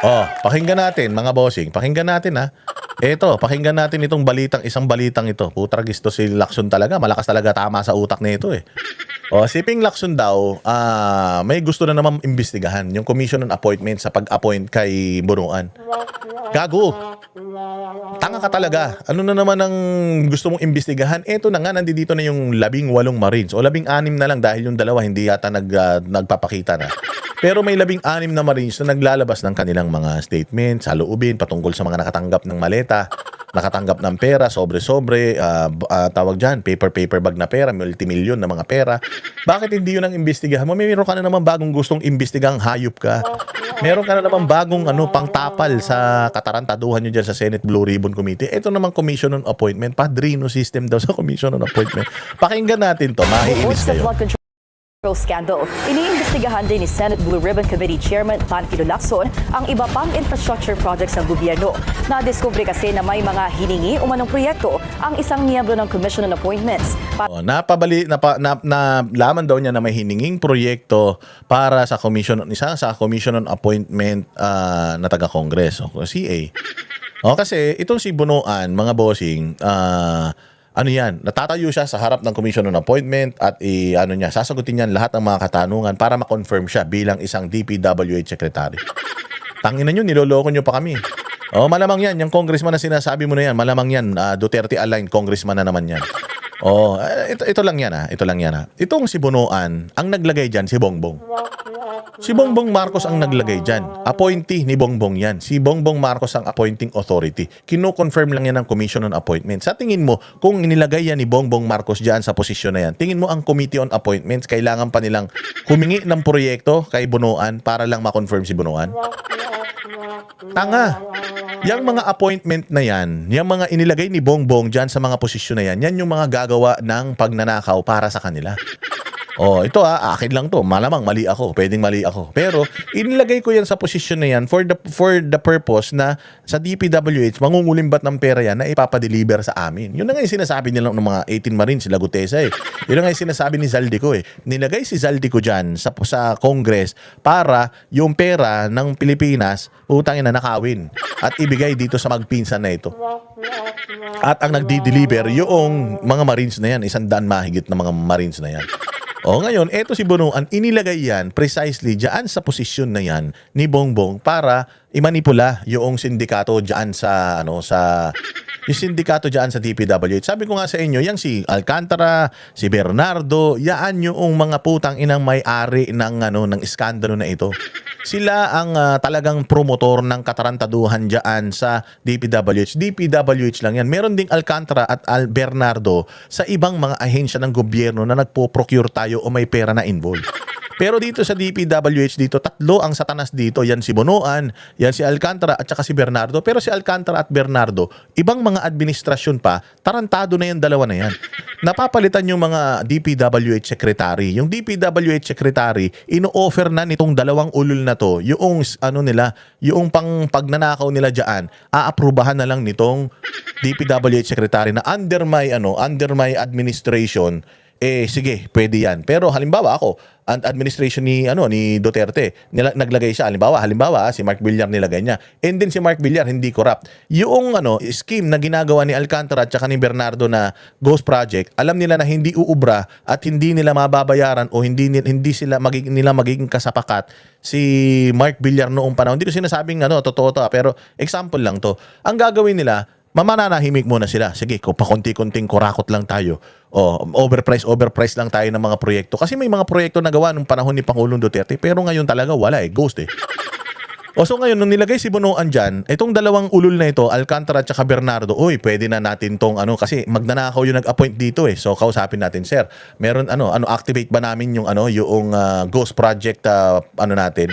Oh, pakinggan natin mga bossing. Pakinggan natin ha. Eto, pakinggan natin itong isang balitang ito. Putragis to si Lacson talaga. Malakas talaga tama sa utak nito eh. Oh, si Ping Lacson daw, may gusto na naman imbestigahan yung commission on appointment sa pag-appoint kay Bunuan. Gago. Tanga ka talaga. Ano na naman ang gusto mong imbestigahan? Eto na nga, nandito na yung 18 Marines o 16 na lang dahil yung dalawa hindi yata nagpapakita na. Pero may 16 na Marines na naglalabas ng kanilang mga statements, saloobin patungkol sa mga nakatanggap ng maleta, nakatanggap ng pera, sobre-sobre, tawag dyan, paper bag na pera, multimillion na mga pera. Bakit hindi yun ang imbestigahan mo? Meron ka na naman bagong gustong imbestigang, hayop ka. Meron ka na naman bagong pangtapal sa katarantaduhan nyo dyan sa Senate Blue Ribbon Committee. Ito naman Commission on Appointment, padrino system daw sa Commission on Appointment. Pakinggan natin to, maiinis kayo. Scandal. Iniimbestigahan din ni Senate Blue Ribbon Committee Chairman Panfilo Lacson ang iba pang infrastructure projects ng gobyerno. Nadiskubre kasi na may mga hiningi o manong proyekto ang isang miyembro ng Commission on Appointments. Nalaman daw niya na may hininging proyekto para sa Commission on Appointment na taga-Congress o CA. Kasi itong si Bunuan, mga bossing, ano yan, natatayo siya sa harap ng Commission on Appointment at sasagutin niyan lahat ng mga katanungan para ma-confirm siya bilang isang DPWH Secretary. Tangina nyo, niloloko nyo pa kami. Malamang yan, yung congressman na sinasabi mo na yan, malamang yan, Duterte-aligned congressman na naman yan. Ito lang yan ito lang yan. Itong si Bunuan, ang naglagay dyan, si Bongbong. Si Bongbong Marcos ang naglagay dyan. Appointee ni Bongbong yan. Si Bongbong Marcos ang appointing authority. Kino-confirm lang yan ng Commission on Appointment. Sa tingin mo, kung inilagay yan ni Bongbong Marcos dyan sa posisyon na yan, tingin mo ang Committee on Appointments, kailangan pa nilang humingi ng proyekto kay Bunuan para lang ma-confirm si Bunuan? Tanga. Yang mga appointment na yan, yung mga inilagay ni Bongbong dyan sa mga posisyon na yan, yan yung mga gagawa ng pagnanakaw para sa kanila. Ito akin lang to. Malamang mali ako. Pwedeng mali ako. Pero inilagay ko yan sa posisyon na yan for the purpose na sa DPWH mangungulimbat ng pera yan na ipapadeliver sa amin. Yun na nga yung sinasabi nila ng mga 18 Marines, sila Gutesa eh. Yun na nga yung sinasabi ni Zaldico eh. Nilagay si Zaldico dyan sa Congress para yung pera ng Pilipinas utangin na nakawin at ibigay dito sa magpinsan na ito. At ang nagdi-deliver yung mga Marines na yan, 100 mahigit na mga Marines na yan. Ngayon, eto si Bunuan, inilagay yan precisely dyan sa posisyon na yan ni Bongbong para imanipula yung sindikato dyan yung sindikato dyan sa DPWH. Sabi ko nga sa inyo, yang si Alcantara, si Bernardo, yaan yung mga putang inang may-ari ng iskandalo na ito. Sila ang talagang promotor ng katarantaduhan dyan sa DPWH. DPWH lang yan. Meron ding Alcantara at Bernardo sa ibang mga ahensya ng gobyerno na nagpo-procure tayo o may pera na involved. Pero dito sa DPWH dito, tatlo ang satanas dito. Yan si Bunuan, yan si Alcantara at saka si Bernardo. Pero si Alcantara at Bernardo, ibang mga administrasyon pa, tarantado na yan, dalawa na yan. Napapalitan yung mga DPWH secretary. Yung DPWH secretary, ino-offer na nitong dalawang ulol na to, yung yung pagnanakaw nila diyan, aaprubahan na lang nitong DPWH secretary na under my administration. Sige, pwede yan. Pero halimbawa ako, ang administration ni Duterte, naglagay siya, halimbawa si Mark Villar nilagay niya. And then si Mark Villar hindi corrupt. Yung scheme na ginagawa ni Alcantara at saka ni Bernardo na Ghost Project, alam nila na hindi uubra at hindi nila mababayaran o hindi nila magiging kasapakat si Mark Villar noong panahon. Hindi ko sinasabing totoo to, pero example lang to. Ang gagawin nila, mamananahimik muna sila. Sige, pakunti-kunting kurakot lang tayo. Overprice lang tayo ng mga proyekto. Kasi may mga proyekto na gawa nung panahon ni Pangulong Duterte, pero ngayon talaga wala ghost eh. So ngayon, nung nilagay si Bunuan dyan, itong dalawang ulol na ito, Alcantara at saka Bernardo, pwede na natin tong kasi magnanakaw yung nag-appoint dito eh. So kausapin natin, sir, meron activate ba namin yung Ghost Project natin?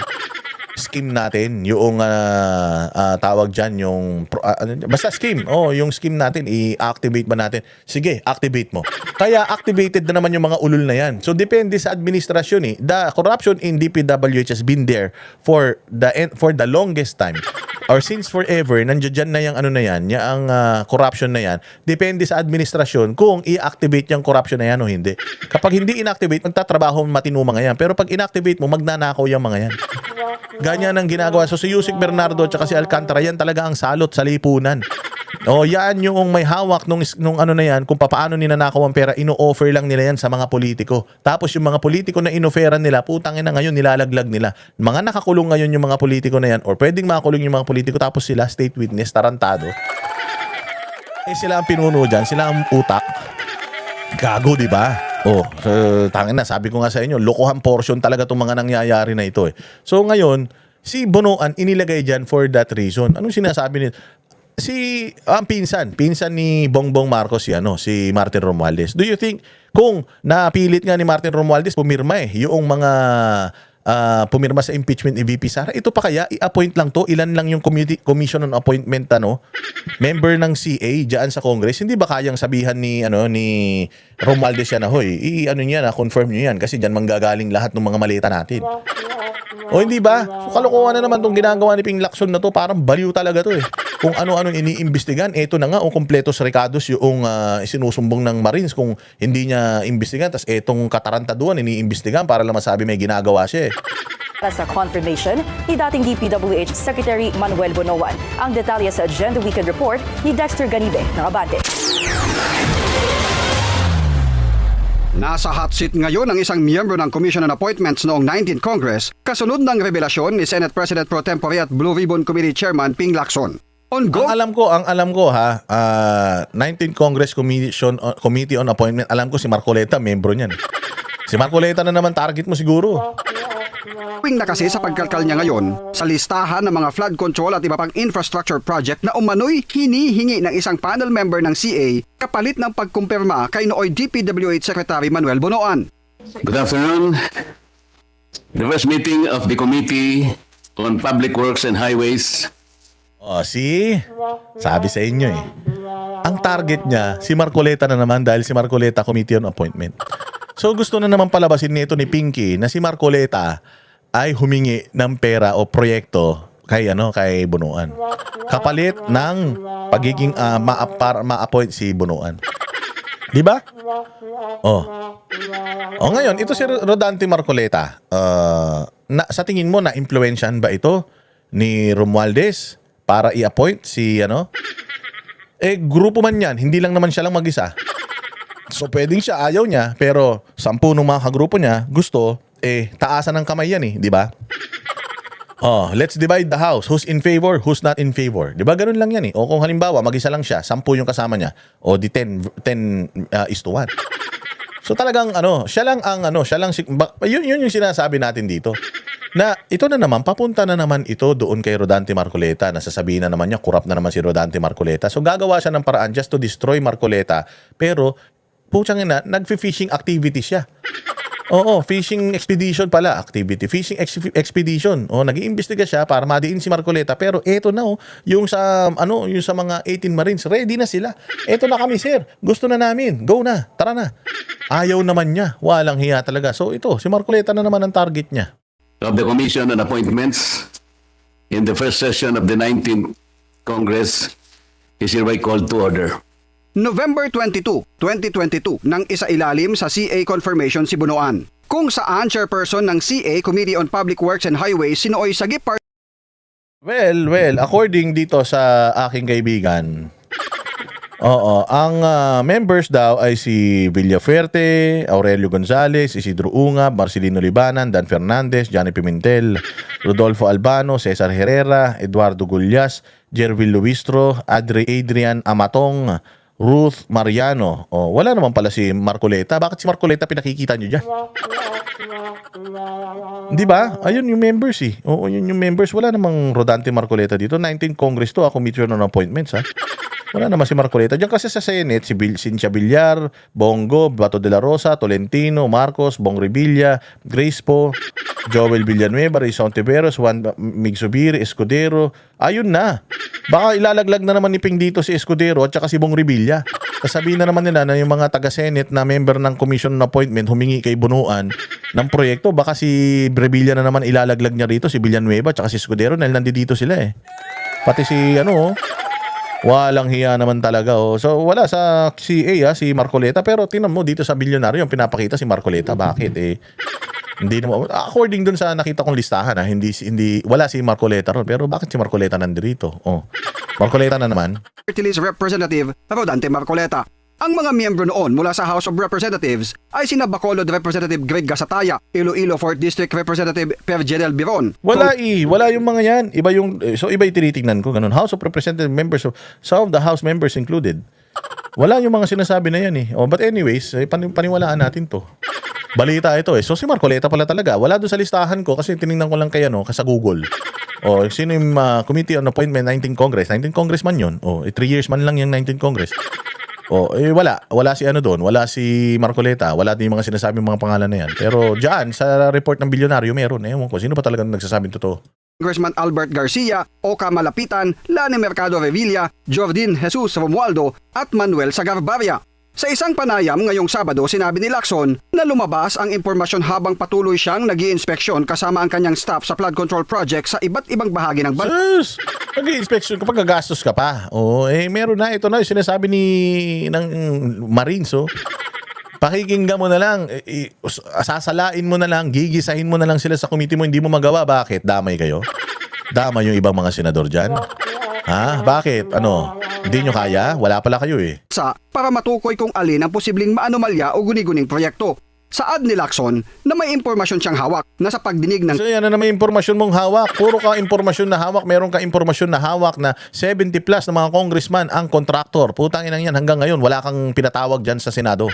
Scheme natin, yung tawag dyan, yung basta scheme, yung scheme natin, i-activate ba natin? Sige, activate mo. Kaya activated na naman yung mga ulol na yan. So depende sa administrasyon The corruption in DPWH has been there for the longest time. or since forever, nandiyan dyan na yung ano na yan, yung corruption na yan, depende sa administrasyon kung i-activate yung corruption na yan o hindi. Kapag hindi inactivate, magtatrabaho matino mga yan. Pero pag inactivate mo, magnanakaw yung mga yan. Ganyan ang ginagawa. So si Yusek Bernardo at si Alcantara, yan talaga ang salot sa lipunan. O yan yung may hawak nung ano na yan, kung paano ninanakaw ang pera, ino-offer lang nila yan sa mga politiko. Tapos yung mga politiko na inoferan nila, putangin na ngayon, nilalaglag nila. Mga nakakulong ngayon yung mga politiko na yan, or pwedeng makakulong yung mga politiko, tapos sila, state witness, tarantado. Sila ang pinuno dyan, sila ang utak. Gago, di ba? Tangin na, sabi ko nga sa inyo, lokohan portion talaga itong mga nangyayari na ito. So ngayon, si Bonoan inilagay dyan for that reason. Anong sinasabi nito? Ang pinsan ni Bongbong Marcos si Martin Romualdez. Do you think kung napilit nga ni Martin Romualdez pumirma yung mga pumirma sa impeachment ni VP Sara, ito pa kaya i-appoint lang to, ilan lang yung commission on appointment member ng CA diyan sa Congress, hindi ba kayang sabihan ni Romualdez yan na hoy, confirm niyo yan kasi diyan manggagaling lahat ng mga malita natin. O hindi ba? So kalokohan na naman tong ginagawa ni Ping Lacson na to, parang baliw talaga to Kung ano-ano iniimbestigan, eto na nga kompletos recados yung sinusumbong ng Marines kung hindi niya imbestigan, tas etong katarantaduan iniimbestigan para lang masabi may ginagawa siya Para sa confirmation ni dating DPWH Secretary Manuel Bonoan. Ang detalye sa Agenda Weekend Report ni Dexter Ganibe ng Abante. Nasa hot seat ngayon ang isang miyembro ng Commission on Appointments noong 19th Congress kasunod ng revelasyon ni Senate President Pro Tempore at Blue Ribbon Committee Chairman Ping Lacson. Ang alam ko 19th Congress Committee on Appointment, alam ko si Marcoleta, membro niyan. Si Marcoleta na naman target mo siguro. Tuwing na kasi sa pagkalkal niya ngayon sa listahan ng mga flood control at iba pang infrastructure project na umano'y hinihingi ng isang panel member ng CA kapalit ng pagkumpirma kay nooy DPWH Secretary Manuel Bonoan. Good afternoon. The first meeting of the Committee on Public Works and Highways. Sabi sa inyo ang target niya, si Marcoleta na naman dahil si Marcoleta Committee on Appointment. So gusto na naman palabasin nito ni Pinky na si Marcoleta ay humingi ng pera o proyekto kay Bonoan. Kapalit ng pagiging para ma-appoint si Bonoan. Di ba? Ngayon, ito si Rodante Marcoleta. Sa tingin mo, na-influensyahan ba ito ni Romualdez para i-appoint si grupo man yan, hindi lang naman siya lang mag-isa. So pwedeng siya ayaw niya, pero 10 ng mga kagrupo niya gusto, taasan ng kamay yan di ba? Let's divide the house. Who's in favor, who's not in favor. Di ba ganun lang yan O kung halimbawa, mag-isa lang siya, 10 yung kasama niya, o di 10 is to 1. So talagang siya lang yun yung sinasabi natin dito. Na ito na naman, papunta na naman ito doon kay Rodante Marcoleta. Nasasabihin na naman niya, corrupt na naman si Rodante Marcoleta. So gagawa siya ng paraan just to destroy Marcoleta. Pero, putsang ina, nag-fishing activity siya. Fishing expedition pala, activity. Fishing expedition. Nag-iimbestiga siya para madiin si Marcoleta. Pero eto na yung sa mga 18 Marines, ready na sila. Eto na kami, sir. Gusto na namin. Go na. Tara na. Ayaw naman niya. Walang hiya talaga. So ito, si Marcoleta na naman ang target niya. Of the Commission on Appointments in the first session of the 19th Congress is hereby called to order. November 22, 2022 nang isailalim sa CA confirmation si Bonoan, kung saan chairperson ng CA Committee on Public Works and Highways si Nooy Sagip. Well, according dito sa aking kaibigan, ang members daw ay si Villafuerte, Aurelio Gonzales, Isidro Ungab, Marcelino Libanan, Dan Fernandez, Johnny Pimentel, Rodolfo Albano, Cesar Herrera, Eduardo Gullas, Jervil Luistro, Adrian Amatong, Ruth Mariano. Wala naman pala si Marcoleta. Bakit si Marcoleta pinakikita nyo dyan? Di ba? Ayun yung members yun yung members. Wala namang Rodante Marcoleta dito. 19th Congress to, Committee on Appointments Wala naman si Marcoleta. Diyan kasi sa Senate, si Cynthia Villar, Bongo, Bato de la Rosa, Tolentino, Marcos, Bong Revilla, Grace Po, Joel Villanueva, Rizon Tiveros, Juan Migsubiri, Escudero. Ayun na. Baka ilalaglag na naman ni Ping dito si Escudero at saka si Bong Revilla. Sasabihin na naman nila na yung mga taga-Senate na member ng Commission on Appointment humingi kay Bonoan ng proyekto. Baka si Revilla na naman ilalaglag niya rito, si Villanueva at saka si Escudero dahil nandito sila Pati si walang hiya naman talaga. So wala sa CA si Marcoleta, pero tingnan mo dito sa bilyonaryo yung pinapakita si Marcoleta. Bakit hindi naman according dun sa nakita kong listahan hindi wala si Marcoleta ron, pero bakit si Marcoleta nandito? Marcoleta na naman. Party List Representative Rodante Marcoleta. Ang mga miyembro noon mula sa House of Representatives ay sina Bacolod Representative Greg Gasataya, Iloilo 4th District Representative Perjedel Biron. Wala yung mga yan. Iba yung iba yung tinitingnan ko ganun. House of Representative members some of the House members included. Wala yung mga sinasabi na yan but anyways, paniwalaan natin to. Balita ito So si Marcoleta pala talaga. Wala doon sa listahan ko kasi tiningnan ko lang kay sa Google. Sino yung Committee on Appointment 19th Congress? 19th Congressman yun. 3 years man lang yung 19th Congress. Wala si doon, wala si Marcoleta, wala din yung mga sinasabi mga pangalan na yan. Pero diyan sa report ng bilyonaryo meron. Ewan ko, sino pa talagang nagsasabing totoo? Congressman Albert Garcia, Oka Malapitan, Lani Mercado Revilla, Jordin Jesus Romualdo at Manuel Sagarbarria. Sa isang panayam ngayong Sabado, sinabi ni Lacson na lumabas ang impormasyon habang patuloy siyang nag-i-inspeksyon kasama ang kanyang staff sa flood control project sa iba't ibang bahagi ng bansa. Nag-i-inspection kapag gagastos ka pa. Meron na. Ito na yung sinasabi ng Marines. Pakikinggan mo na lang. Sasalain mo na lang. Gigisahin mo na lang sila sa committee mo. Hindi mo magawa. Bakit? Damay kayo? Damay yung ibang mga senador dyan? Bakit? Hindi nyo kaya? Wala pala kayo Para matukoy kung alin ang posibleng maanomalya o guni-guning proyekto. Saad ni Lacson na may impormasyon siyang hawak na sa pagdinig ng... So yan na may impormasyon mong hawak. Puro ka impormasyon na hawak. Meron ka impormasyon na hawak na 70 plus na mga congressman ang kontraktor. Putang inang yan hanggang ngayon. Wala kang pinatawag dyan sa Senado.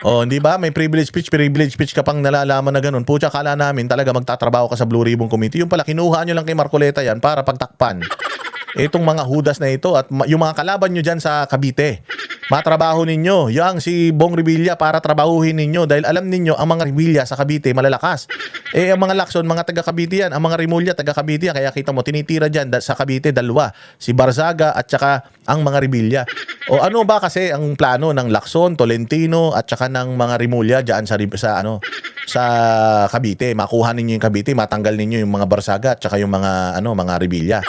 Hindi ba? May privilege speech ka pang nalalaman na ganun. Pucha, kala namin talaga magtatrabaho ka sa Blue Ribbon Committee. Yung pala, kinuha nyo lang kay Marcoleta yan para pagtakpan itong mga hudas na ito at yung mga kalaban nyo dyan sa Cavite. Matrabaho ninyo. Yang si Bong Revilla para trabahuhin ninyo dahil alam ninyo ang mga Revilla sa Cavite malalakas. Ang mga Lacson, mga taga Cavite yan. Ang mga Rimulya, taga Cavite yan. Kaya kita mo, tinitira dyan sa Cavite, dalawa. Si Barzaga at saka ang mga Revilla. Ano ba kasi ang plano ng Lacson, Tolentino at saka ng mga Rimulya dyan sa Cavite? Makuha ninyo yung Cavite, matanggal ninyo yung mga Barzaga at saka yung mga Revilla.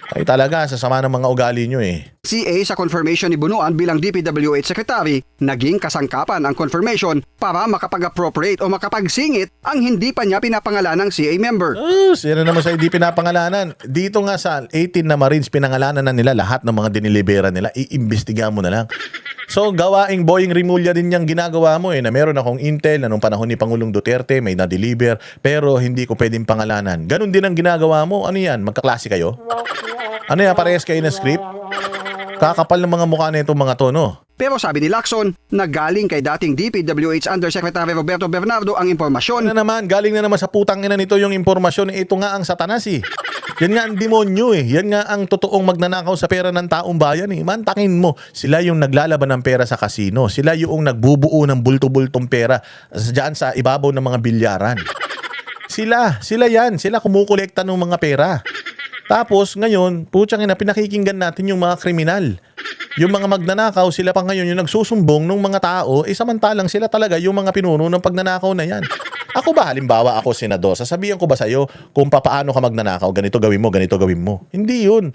Ay talaga, sasama ng mga ugali nyo CA sa confirmation ni Bunuan bilang DPWH Secretary, naging kasangkapan ang confirmation para makapag-appropriate o makapagsingit ang hindi pa niya pinapangalanang CA member. Sino naman sa hindi pinapangalanan? Dito nga sa 18 na Marines, pinangalanan na nila lahat ng mga dinilibera nila. Iimbestigahan mo na lang. So, gawaing Boying Rimulya din yung ginagawa mo na meron akong intel na nung panahon ni Pangulong Duterte, may na-deliver, pero hindi ko pwedeng pangalanan. Ganon din ang ginagawa mo. Ano yan? Magkaklase kayo? Ano yan? Parehas kayo na script? Kakapal ng mga mukha na itong mga to, Pero sabi ni Lacson na galing kay dating DPWH Undersecretary Roberto Bernardo ang impormasyon. Galing na naman sa putang ina nito yung impormasyon. Ito nga ang satanas Yan nga ang demonyo Yan nga ang totoong magnanakaw sa pera ng taong bayan Mantakin mo, sila yung naglalaban ng pera sa kasino. Sila yung nagbubuo ng bulto-bultong pera dyan sa ibabaw ng mga bilyaran. Sila yan. Sila kumukolekta ng mga pera. Tapos ngayon, putsang ina, pinakikinggan natin yung mga kriminal. Yung mga magnanakaw, sila pa ngayon yung nagsusumbong ng mga tao, samantalang sila talaga yung mga pinuno ng pagnanakaw na yan. Ako ba, halimbawa ako senador, sasabihan ko ba sa'yo kung paano ka magnanakaw, ganito gawin mo. Hindi yun.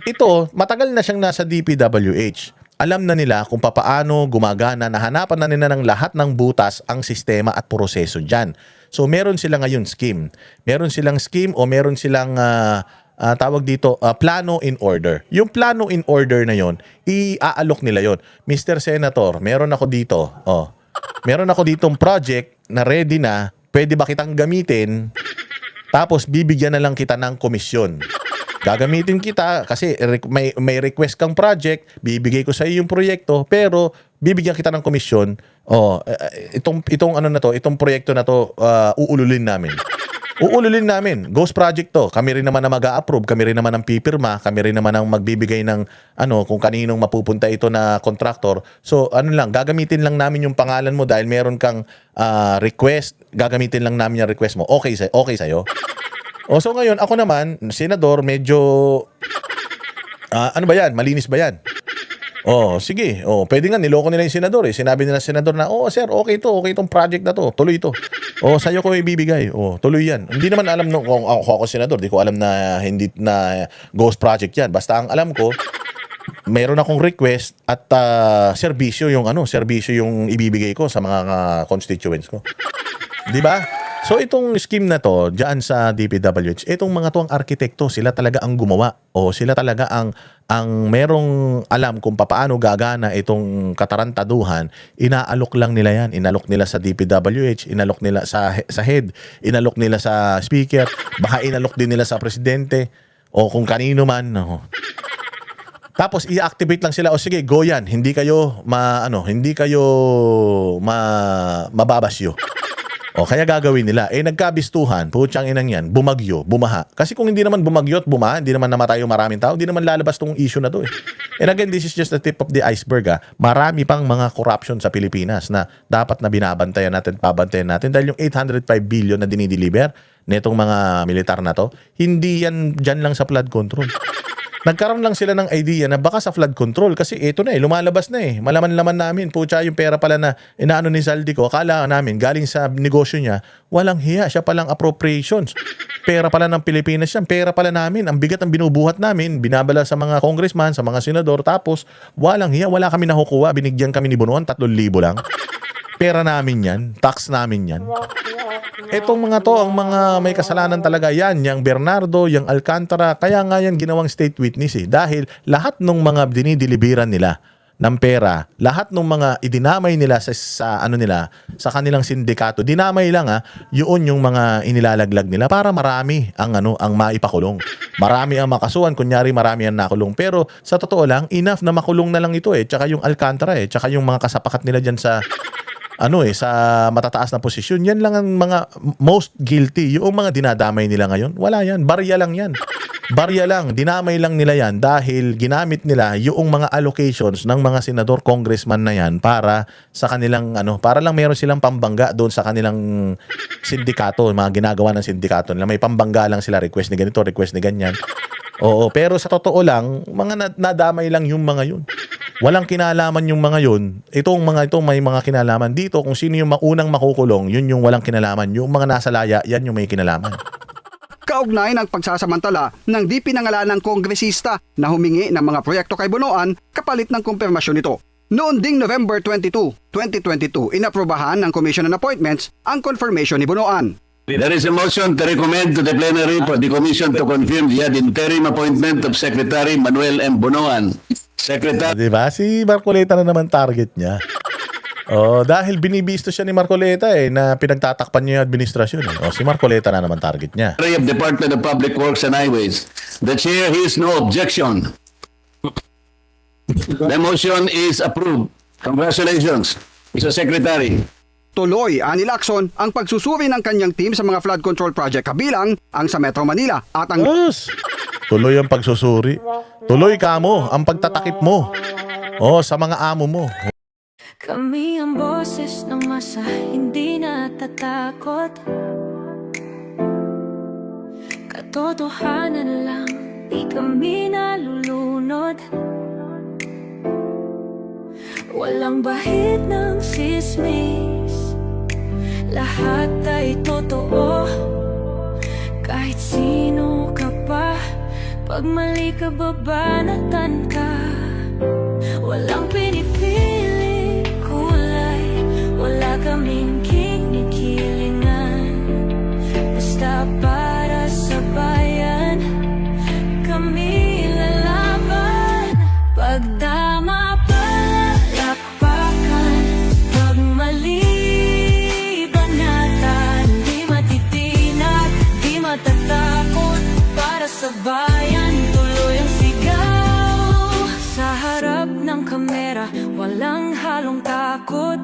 Ito, matagal na siyang nasa DPWH. Alam na nila kung paano gumagana, nahanapan na nila ng lahat ng butas ang sistema at proseso dyan. So meron sila ngayon scheme. Meron silang scheme o meron silang tawag dito, plano in order. Yung plano in order na yon, iaalok nila yon. Mr. Senator, meron ako dito. Meron ako ditong project na ready na, pwede ba kitang gamitin? Tapos bibigyan na lang kita ng komisyon. Gagamitin kita kasi may request kang project, bibigay ko sa iyo yung proyekto, pero bibigyan kita ng komisyon. Itong proyekto na to, uululin namin. Ghost project to. Kami rin naman ang mag-a-approve, kami rin naman ang pipirma, kami rin naman ang magbibigay ng kung kaninong mapupunta ito na contractor. So gagamitin lang namin yung pangalan mo dahil meron kang request, gagamitin lang namin yung request mo. Okay sa'yo? So ngayon, ako naman, senador, medyo ano ba yan? Malinis ba yan? Sige. Pwede nga, niloko nila yung senador Sinabi nila senador na, sir, okay itong project na to. Tuloy ito. O, sa'yo ko ibibigay. O, tuloy yan. Hindi naman alam nung kung ako senador, di ko alam na hindi na ghost project yan. Basta ang alam ko, meron akong request at serbisyo yung ibibigay ko sa mga constituents ko. 'Di ba? So itong scheme na to diyan sa DPWH, itong mga to ang arkitekto, sila talaga ang gumawa o sila talaga ang merong alam kung paano gagana itong katarantaduhan. Inaalok lang nila yan. Inalok nila sa DPWH, inalok nila sa head, inalok nila sa speaker, baka inalok din nila sa presidente o kung kanino man. No. Tapos i-activate lang sila, o sige, go yan. Hindi kayo mababasyo. O kaya gagawin nila, nagkabistuhan, putyang inang yan, bumagyo, bumaha. Kasi kung hindi naman bumagyo at bumaha, hindi naman namatay yung maraming tao, hindi naman lalabas tong issue na to eh. And again, this is just the tip of the iceberg. Marami pang mga corruption sa Pilipinas na dapat na binabantayan natin, pabantayan natin. Dahil yung 805 billion na dinideliver netong mga militar na to, hindi yan dyan lang sa flood control. Nagkaroon lang sila ng idea na baka sa flood control kasi ito na lumalabas na Malaman-laman namin, putya yung pera pala na inaano ni Zaldico, akala namin galing sa negosyo niya, walang hiya, siya palang appropriations. Pera pala ng Pilipinas yan, pera pala namin, ang bigat ang binubuhat namin, binabala sa mga congressman, sa mga senador, tapos walang hiya, wala kami nakukuha, binigyan kami ni Bonoan, 3,000 lang. Pera namin yan, tax namin yan. Etong mga to, ang mga may kasalanan talaga yan, yung Bernardo, yung Alcantara, kaya nga yan ginawang state witness dahil lahat ng mga dinideliveran nila ng pera, lahat ng mga idinamay nila sa kanilang sindikato, dinamay lang yun yung mga inilalaglag nila para marami ang maipakulong. Marami ang makasuhan, kunyari marami ang nakulong. Pero sa totoo lang, enough na makulong na lang ito tsaka yung Alcantara tsaka yung mga kasapakat nila dyan sa sa matataas na posisyon, yan lang ang mga most guilty. Yung mga dinadamay nila ngayon, wala yan. Barya lang yan. Barya lang. Dinamay lang nila yan dahil ginamit nila yung mga allocations ng mga senador, congressman na yan para sa kanilang, para lang meron silang pambangga doon sa kanilang sindikato, mga ginagawa ng sindikato nila. May pambangga lang sila, request ni ganito, request ni ganyan. Oo, pero sa totoo lang, mga nadamay lang yung mga yun. Walang kinalaman yung mga yun. Itong mga ito may mga kinalaman dito. Kung sino yung unang makukulong, yun yung walang kinalaman. Yung mga nasa laya, yan yung may kinalaman. Kaugnay ng pagsasamantala ng di pinangalanang kongresista na humingi ng mga proyekto kay Bonoan kapalit ng kumpirmasyon nito. Noon ding November 22, 2022, inaprobahan ng Commission on Appointments ang confirmation ni Bonoan. There is a motion to recommend to the plenary for the Commission to confirm the ad interim appointment of Secretary Manuel M. Bonoan. Secretary. Diba? Si Marcoleta na naman target niya. Dahil binibisto siya ni Marcoleta na pinagtatakpan niya yung administrasyon. Si Marcoleta na naman target niya. Of Department of Public Works and Highways. The chair hears no objection. The motion is approved. Congratulations, Mr. Secretary. Tuloy, ani Lacson, ang pagsusuri ng kanyang team sa mga flood control project kabilang ang sa Metro Manila at ang... Yes. Tuloy ang pagsusuri. Tuloy ka mo, ang pagtatakip mo. Sa mga amo mo. Kami ang boses ng masa, hindi natatakot. Katotohanan lang, di kami nalulunod. Walang bahid ng sismis, lahat ay totoo. Kahit sino ka pa, pag mali ka babanatan ka. Walang pinipili kulay, wala kaming kinikilingan. Basta para sa bayan, kami lalaban. Pag tama palapakan, pag mali banatan, di matitinag, di matatakot. Para sa bayan, tuloy ang sigaw. Sa harap ng kamera, walang halong takot.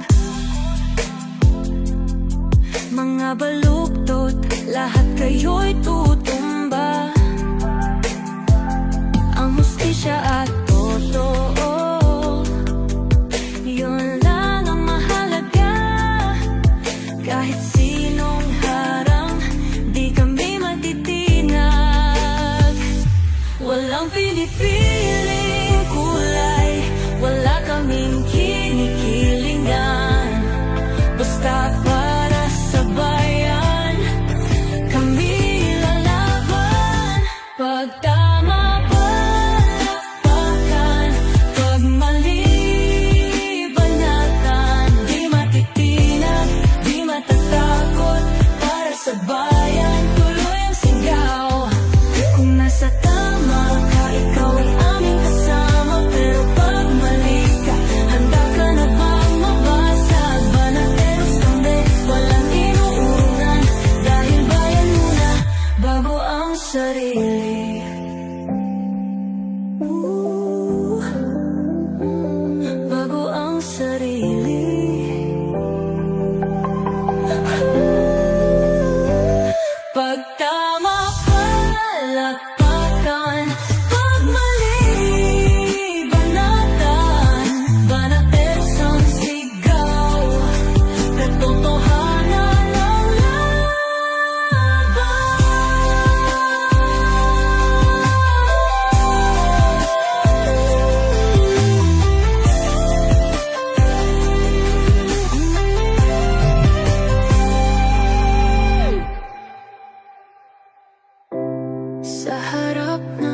Mga baluktot, lahat kayo'y tutumba. Ang hustisya at totoo, yun lang ang mahalaga. Kahit sinong harang, di kami matitinag. Walang pinipiling kulay, wala kaming kinikilingan. Basta para sa bayan. Pag tama palakpakan, pag mali banatan, di matitinag, di matatakot, para sa bayan tuloy ang sigaw. Kung nasa tama ka, ikaw ay aming kasama, pero pag mali ka, handa ka na bang mabasag? Banateros kami, walang inuunan, dahil bayan muna bago ang sarili. Bago ang sarili. Pag tama palakpakan, pag mali banatan, banateros ang sigaw, katotohanan ang sa harap ng